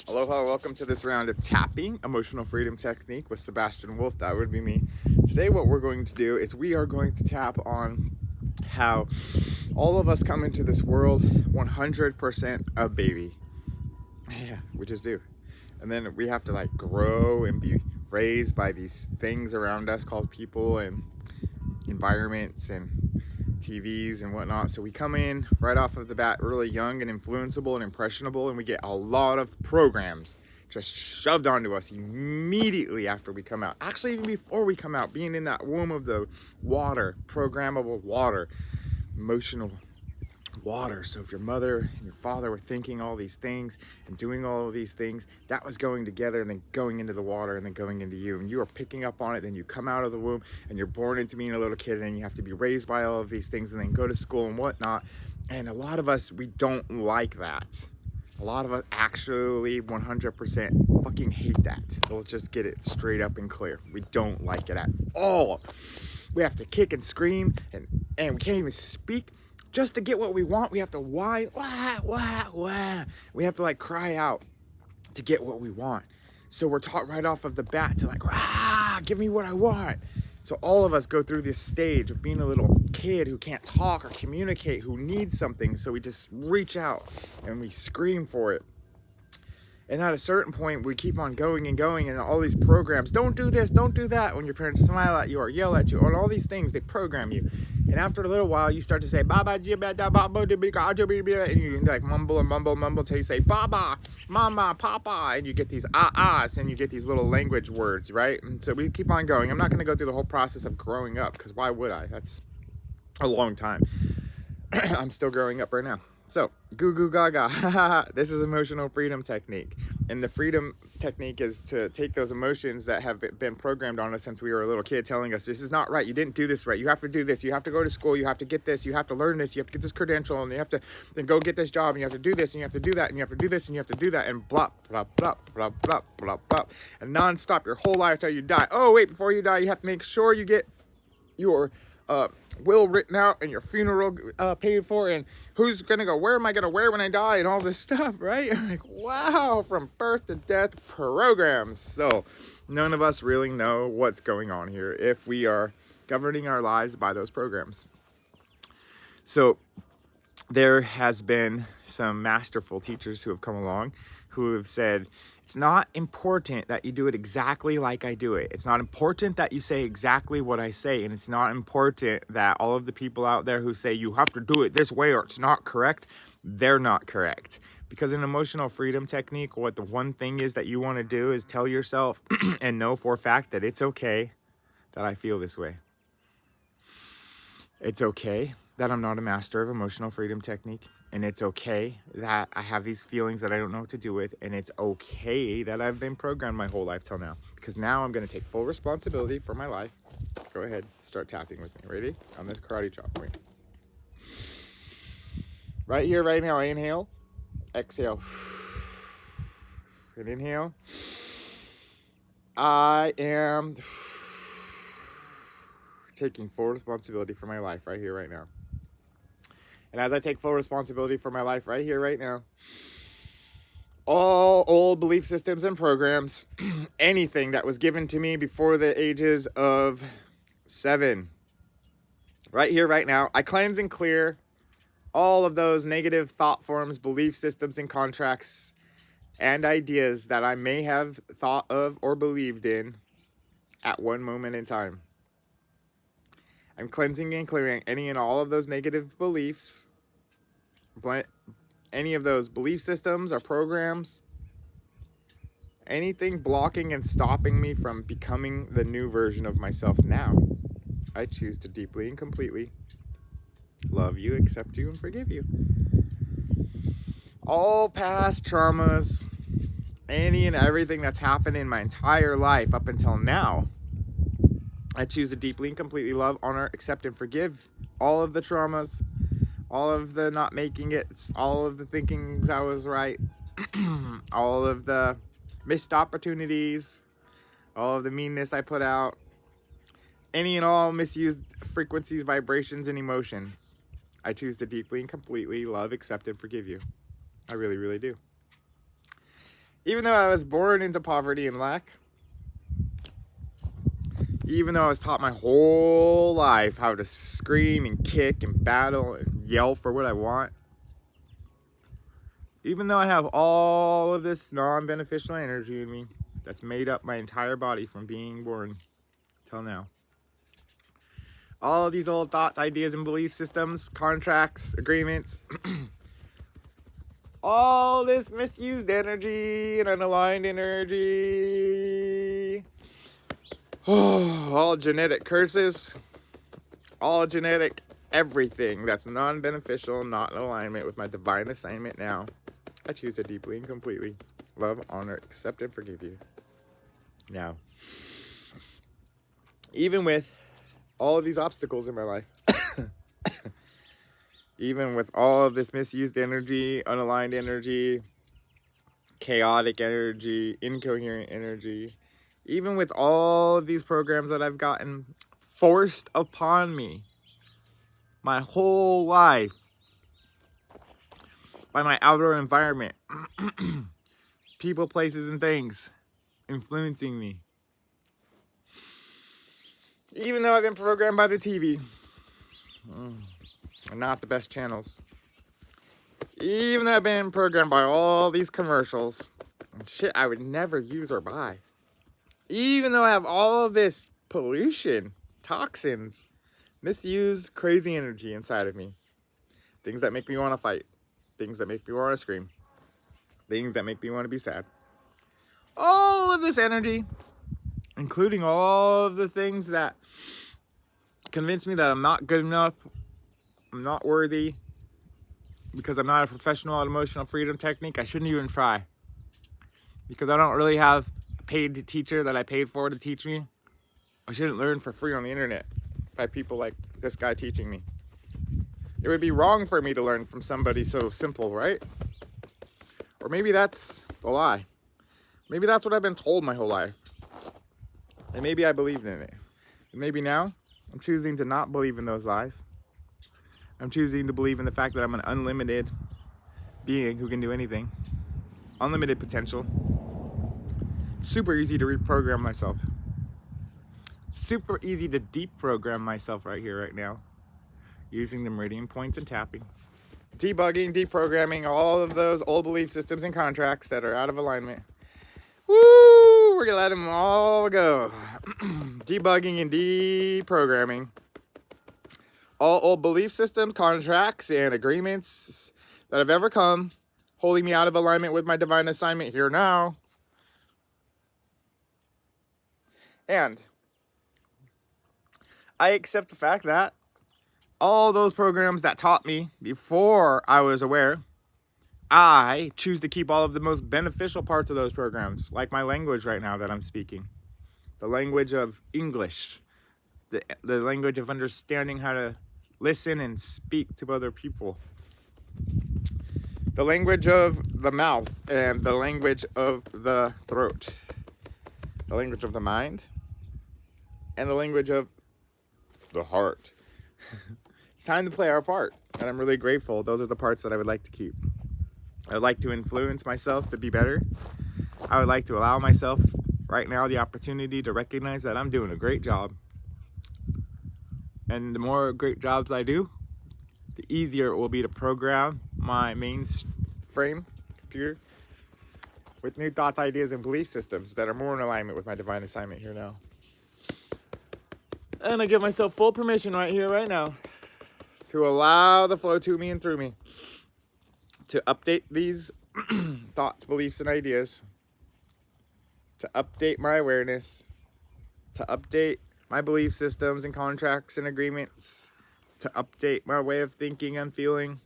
Aloha, welcome to this round of tapping, emotional freedom technique with Sebastian Wolf. That would be me. Today what we're going to do is we are going to tap on how all of us come into this world 100% a baby. Yeah, we just do. And then we have to like grow and be raised by these things around us called people and environments and TVs and whatnot. So we come in right off of the bat really young and influenceable and impressionable, and we get a lot of programs just shoved onto us immediately after we come out. Actually, even before we come out, being in that womb of the water, programmable water, emotional water. So if your mother and your father were thinking all these things and doing all of these things, that was going together and then going into the water and then going into you, and you are picking up on it. Then you come out of the womb and you're born into being a little kid, and then you have to be raised by all of these things and then go to school and whatnot. And a lot of us, we don't like that. A lot of us actually 100% fucking hate that. Let's just get it straight up and clear. We don't like it at all. We have to kick and scream and we can't even speak. Just to get what we want, we have to whine, wah, wah, wah. We have to like cry out to get what we want. So we're taught right off of the bat to like, rah, give me what I want. So all of us go through this stage of being a little kid who can't talk or communicate, who needs something. So we just reach out and we scream for it. And at a certain point, we keep on going and going, and all these programs, don't do this, don't do that, when your parents smile at you or yell at you, or all these things, they program you. And after a little while, you start to say, Baba, and you like mumble and mumble, mumble, till you say, Baba, Mama, Papa, and you get these ahs, and you get these little language words, right? And so we keep on going. I'm not going to go through the whole process of growing up, because why would I? That's a long time. I'm still growing up right now. So, goo goo gaga, this is emotional freedom technique. And the freedom technique is to take those emotions that have been programmed on us since we were a little kid, telling us this is not right, you didn't do this right, you have to do this, you have to go to school, you have to get this, you have to learn this, you have to get this credential, and you have to then go get this job, and you have to do this, and you have to do that, and you have to do this, and you have to do that, and blah, blah, blah, blah, blah, blah, blah, and non-stop your whole life till you die. Oh, wait, before you die, you have to make sure you get your will written out and your funeral paid for, and who's gonna go, where am I gonna wear when I die, and all this stuff, right? Like, wow, from birth to death programs. So none of us really know what's going on here if we are governing our lives by those programs. So there has been some masterful teachers who have come along who have said, it's not important that you do it exactly like I do it. It's not important that you say exactly what I say. And it's not important that all of the people out there who say you have to do it this way or it's not correct, they're not correct. Because in emotional freedom technique, what the one thing is that you want to do is tell yourself and know for a fact that it's okay that I feel this way. It's okay that I'm not a master of emotional freedom technique. And it's okay that I have these feelings that I don't know what to do with. And it's okay that I've been programmed my whole life till now. Because now I'm going to take full responsibility for my life. Go ahead, start tapping with me. Ready? On the karate chop. Wait. Right here, right now, I inhale. Exhale. And inhale. I am taking full responsibility for my life right here, right now. And as I take full responsibility for my life right here, right now, all old belief systems and programs, anything that was given to me before the ages of 7, right here, right now, I cleanse and clear all of those negative thought forms, belief systems, and contracts and ideas that I may have thought of or believed in at one moment in time. I'm cleansing and clearing any and all of those negative beliefs, any of those belief systems or programs, anything blocking and stopping me from becoming the new version of myself now. I choose to deeply and completely love you, accept you, and forgive you. All past traumas, any and everything that's happened in my entire life up until now, I choose to deeply and completely love, honor, accept, and forgive all of the traumas, all of the not making it, all of the thinkings I was right, all of the missed opportunities, all of the meanness I put out, any and all misused frequencies, vibrations, and emotions. I choose to deeply and completely love, accept, and forgive you. I really, really do. Even though I was born into poverty and lack, even though I was taught my whole life how to scream and kick and battle and yell for what I want, even though I have all of this non-beneficial energy in me that's made up my entire body from being born till now, all of these old thoughts, ideas, and belief systems, contracts, agreements, all this misused energy and unaligned energy, all genetic curses, all genetic everything that's non-beneficial, not in alignment with my divine assignment now, I choose to deeply and completely love, honor, accept, and forgive you. Now, even with all of these obstacles in my life, even with all of this misused energy, unaligned energy, chaotic energy, incoherent energy, even with all of these programs that I've gotten forced upon me my whole life by my outer environment, people, places, and things influencing me. Even though I've been programmed by the TV, and not the best channels. Even though I've been programmed by all these commercials and shit I would never use or buy. Even though I have all of this pollution, toxins, misused, crazy energy inside of me. Things that make me want to fight. Things that make me want to scream. Things that make me want to be sad. All of this energy, including all of the things that convince me that I'm not good enough, I'm not worthy, because I'm not a professional at emotional freedom technique, I shouldn't even try. Because I don't really have a paid teacher that I paid for to teach me. I shouldn't learn for free on the internet by people like this guy teaching me. It would be wrong for me to learn from somebody so simple, right? Or maybe that's the lie. Maybe that's what I've been told my whole life. And maybe I believed in it. And maybe now I'm choosing to not believe in those lies. I'm choosing to believe in the fact that I'm an unlimited being who can do anything. Unlimited potential. It's super easy to reprogram myself. Super easy to deprogram myself right here, right now. Using the meridian points and tapping. Debugging, deprogramming all of those old belief systems and contracts that are out of alignment. Woo! We're gonna let them all go. Debugging and deprogramming all old belief systems, contracts, and agreements that have ever come, holding me out of alignment with my divine assignment here now. And I accept the fact that all those programs that taught me before I was aware, I choose to keep all of the most beneficial parts of those programs, like my language right now that I'm speaking. The language of English. The language of understanding how to listen and speak to other people. The language of the mouth and the language of the throat. The language of the mind and the language of the heart. It's time to play our part, and I'm really grateful. Those are the parts that I would like to keep. I would like to influence myself to be better. I would like to allow myself right now the opportunity to recognize that I'm doing a great job. And the more great jobs I do, the easier it will be to program my mainframe computer with new thoughts, ideas, and belief systems that are more in alignment with my divine assignment here now. And I give myself full permission right here, right now, to allow the flow to me and through me, to update these thoughts, beliefs, and ideas, to update my awareness, to update my belief systems and contracts and agreements, to update my way of thinking and feeling,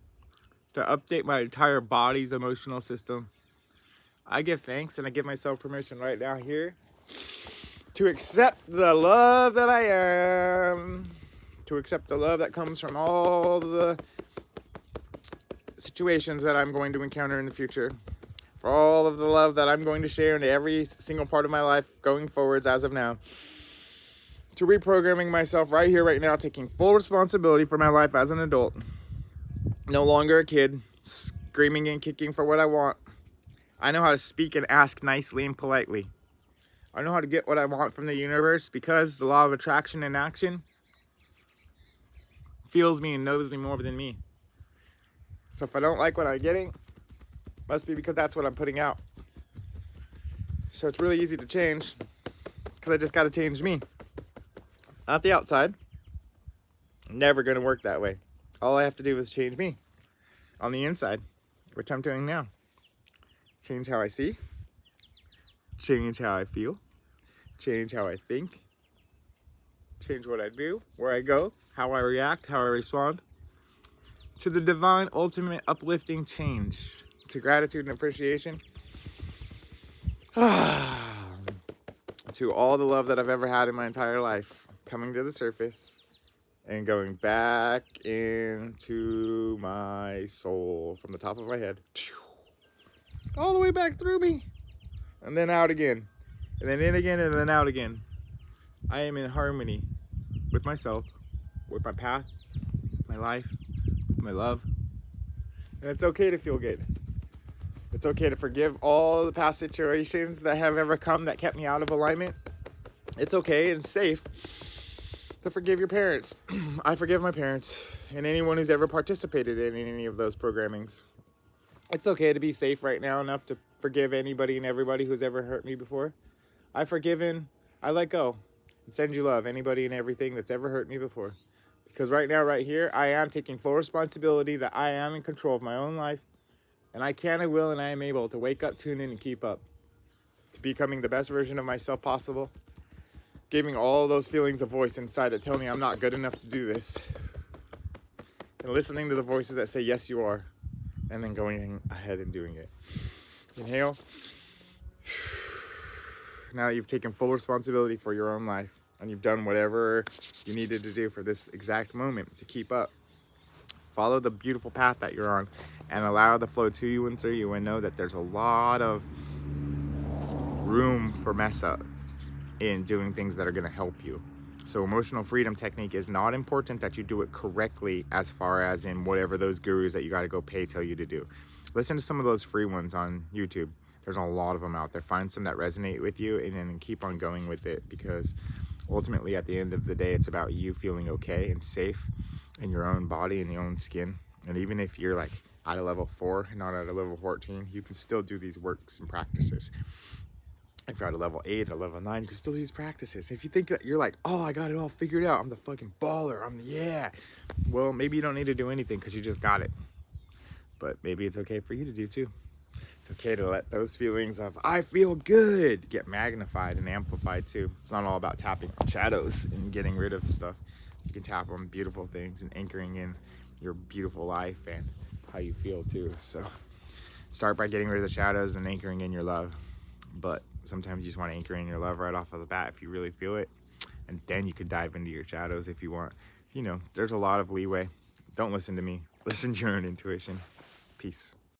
to update my entire body's emotional system. I give thanks and I give myself permission right now here to accept the love that I am, to accept the love that comes from all the situations that I'm going to encounter in the future, for all of the love that I'm going to share into every single part of my life going forwards as of now, to reprogramming myself right here, right now, taking full responsibility for my life as an adult, no longer a kid, screaming and kicking for what I want, I know how to speak and ask nicely and politely. I know how to get what I want from the universe because the law of attraction and action feels me and knows me more than me. So if I don't like what I'm getting, must be because that's what I'm putting out. So it's really easy to change because I just got to change me. Not the outside. Never going to work that way. All I have to do is change me on the inside, which I'm doing now. Change how I see, change how I feel, change how I think, change what I do, where I go, how I react, how I respond to the divine, ultimate, uplifting change, to gratitude and appreciation, to all the love that I've ever had in my entire life coming to the surface and going back into my soul from the top of my head, all the way back through me, and then out again, and then in again, and then out again. I am in harmony with myself, with my path, my life, my love, and it's okay to feel good. It's okay to forgive all the past situations that have ever come that kept me out of alignment. It's okay and safe to forgive your parents. I forgive my parents and anyone who's ever participated in any of those programmings. It's okay to be safe right now enough to forgive anybody and everybody who's ever hurt me before. I've forgiven, I let go, and send you love, anybody and everything that's ever hurt me before. Because right now, right here, I am taking full responsibility that I am in control of my own life. And I can, I will, and I am able to wake up, tune in, and keep up. To becoming the best version of myself possible. Giving all those feelings a voice inside that tell me I'm not good enough to do this. And listening to the voices that say, yes, you are. And then going ahead and doing it. Inhale. Now that you've taken full responsibility for your own life. And you've done whatever you needed to do for this exact moment to keep up. Follow the beautiful path that you're on. And allow the flow to you and through you. And know that there's a lot of room for mess up in doing things that are going to help you. So emotional freedom technique is not important that you do it correctly as far as in whatever those gurus that you got to go pay tell you to do. Listen to some of those free ones on YouTube. There's a lot of them out there. Find some that resonate with you and then keep on going with it, because ultimately at the end of the day, it's about you feeling okay and safe in your own body and your own skin. And even if you're like at a level 4 and not at a level 14, you can still do these works and practices. If you're at a level 8 or level 9, you can still do these practices. If you think that you're like, oh, I got it all figured out, I'm the fucking baller, yeah. Well, maybe you don't need to do anything because you just got it. But maybe it's okay for you to do too. It's okay to let those feelings of, I feel good, get magnified and amplified too. It's not all about tapping on shadows and getting rid of stuff. You can tap on beautiful things and anchoring in your beautiful life and how you feel too. So start by getting rid of the shadows and anchoring in your love. But sometimes you just want to anchor in your love right off of the bat if you really feel it. And then you could dive into your shadows if you want. You know, there's a lot of leeway. Don't listen to me. Listen to your own intuition. Peace.